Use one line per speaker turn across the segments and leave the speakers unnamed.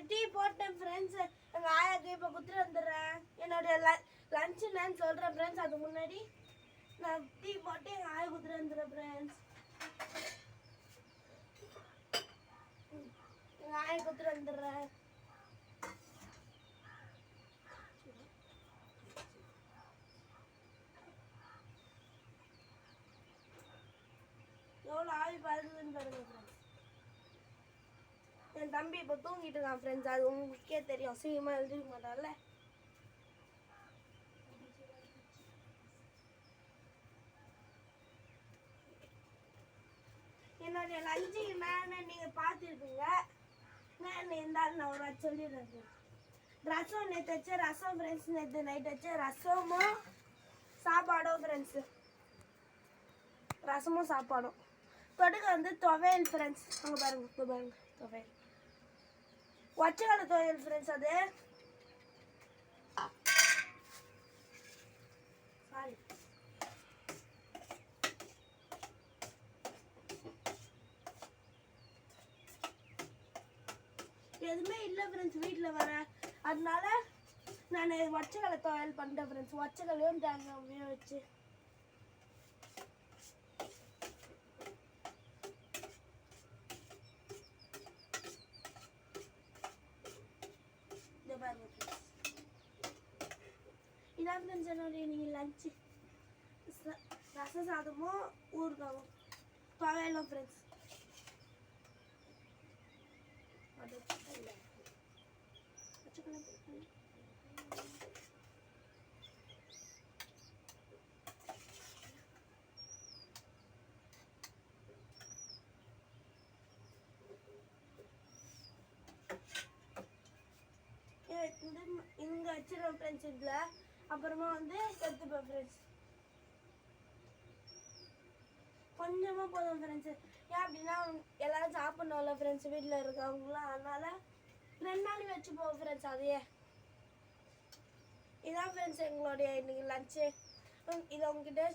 Tea போட்டேன் friends. எங்கள் ஆயாக்கு இப்போ குத்துட்டு வந்துடுறேன். என்னுடைய லஞ்ச் என்னன்னு சொல்கிறேன் ஃப்ரெண்ட்ஸ். அதுக்கு முன்னாடி நான் டீ போட்டு எங்கள் ஆயா குத்துட்டு வந்துடுறேன் ஃப்ரெண்ட்ஸ். எங்கள் ஆயா குத்துட்டு வந்துடுறேன். எவ்வளோ ஆவி பறக்குதுன்னு பாருங்க ஃப்ரெண்ட்ஸ். என் தம்பி இப்போ தூங்கிட்டு இருக்கான் ஃப்ரெண்ட்ஸ். அது உங்களுக்கே தெரியும். சீக்கிரமாக எழுதிக்க மாட்டான்ல. என்னுடைய லஞ்சுக்கு மேலே நீங்கள் பார்த்துருப்பீங்க. நான் இருந்தாலும் நான் ஒரு வாட்டி சொல்லிடுறேன். ரசம் நேற்று வச்ச ரசம் ஃப்ரெண்ட்ஸ். நேற்று நைட் வச்ச ரசமும் சாப்பாடும் ஃப்ரெண்ட்ஸு. ரசமும் சாப்பாடும். தொடுக்க வந்து துவையல் ஃப்ரெண்ட்ஸ். அங்கே பாருங்க பாருங்க துவையல். ஒச்சக்கால துவையல் ஃப்ரெண்ட்ஸ். அது சாரி எதுவுமே இல்லை ஃப்ரெண்ட்ஸ் வீட்டில் வர. அதனால நான் ஒச்சக்கால துவையல் பண்ணிட்டேன் ஃப்ரெண்ட்ஸ். ஒச்சக்கலையும் தேங்காயும் வச்சு. இதான் ஃப்ரெண்ட்ஸ் என்னுடைய நீங்கள் லஞ்சு. ரச சாதமும் ஊறுகாவும் துவையலும் ஃப்ரெண்ட்ஸ். இங்கே வச்சிருவேன் ஃப்ரெண்ட்ஸ். இதில் அப்புறமா வந்து எடுத்துப்பேன் ஃப்ரெண்ட்ஸ். கொஞ்சமாக போதும் ஃப்ரெண்ட்ஸு. ஏன் அப்படின்னா எல்லோரும் சாப்பிட்ணும்ல ஃப்ரெண்ட்ஸ் வீட்டில் இருக்கவங்களாம். அதனால் 2 நாளைக்கு வச்சு போவோம் ஃப்ரெண்ட்ஸ். அதையே இதான் ஃப்ரெண்ட்ஸ் எங்களுடைய இன்றைக்கி லஞ்சு. இதை உங்ககிட்ட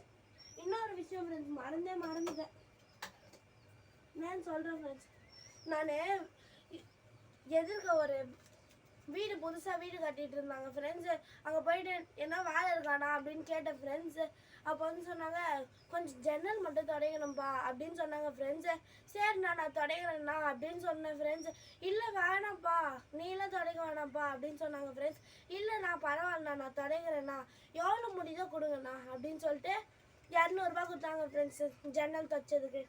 இன்னொரு விஷயம் ஃப்ரெண்ட்ஸ் மறந்துட்டேன். நான் சொல்கிறேன் ஃப்ரெண்ட்ஸ். நான் எதிர்க்க ஒரு வீடு புதுசாக வீடு கட்டிகிட்டு இருந்தாங்க ஃப்ரெண்ட்ஸு. அங்கே போயிட்டு என்ன வேலை இருக்கானா அப்படின்னு கேட்டேன் ஃப்ரெண்ட்ஸு. அப்போ வந்து சொன்னாங்க கொஞ்சம் ஜன்னல் மட்டும் துடைக்கணும்ப்பா அப்படின்னு சொன்னாங்க ஃப்ரெண்ட்ஸு. சரிண்ணா நான் துடைக்கிறேண்ணா அப்படின்னு சொன்னேன் ஃப்ரெண்ட்ஸு. இல்லை வேணாம்ப்பா நீலாம் துடைக்க வேணாம்ப்பா அப்படின்னு சொன்னாங்க ஃப்ரெண்ட்ஸ். இல்லைண்ணா பரவாயில்லண்ணா நான் துடைக்கிறேண்ணா எவ்வளோ முடியுதோ கொடுங்கண்ணா அப்படின்னு சொல்லிட்டு 200 ரூபா கொடுத்தாங்க ஃப்ரெண்ட்ஸு ஜன்னல் துடைச்சதுக்கு.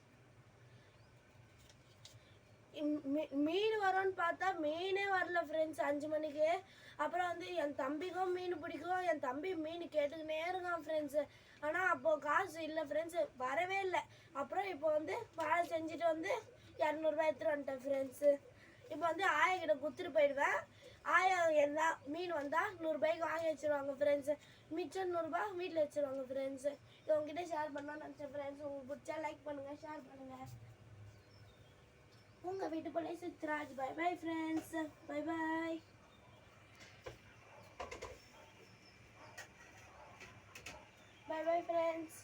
மீன் வரும்னு பார்த்தா மீனே வரல ஃப்ரெண்ட்ஸ் 5 மணிக்கு. அப்புறம் வந்து என் தம்பிக்கும் மீன் பிடிக்கும். என் தம்பி மீன் கேட்டுக்கினே இருக்கான் ஃப்ரெண்ட்ஸு. ஆனால் அப்போது காசு இல்லை ஃப்ரெண்ட்ஸு வரவே இல்லை. அப்புறம் இப்போ வந்து வேலை செஞ்சுட்டு வந்து 200 ரூபா எடுத்துகிட்டு வந்துட்டேன் ஃப்ரெண்ட்ஸு. இப்போ வந்து ஆயாக்கிட்ட கொடுத்துட்டு போயிடுவேன். ஆயா எல்லாம் மீன் வந்தால் 100 ரூபாய்க்கு வாங்கி வச்சுருவாங்க ஃப்ரெண்ட்ஸு. மிச்சம் 100 ரூபா வீட்டில் வச்சுருவாங்க ஃப்ரெண்ட்ஸு. இது உங்ககிட்ட ஷேர் பண்ணலாம்னு நினச்சேன் ஃப்ரெண்ட்ஸ். உங்களுக்கு பிடிச்சா லைக் பண்ணுங்கள், ஷேர் பண்ணுங்கள். உங்கள் வீட்டு போலே சித்ராஜ். Bye bye friends. Bye bye. Bye bye friends.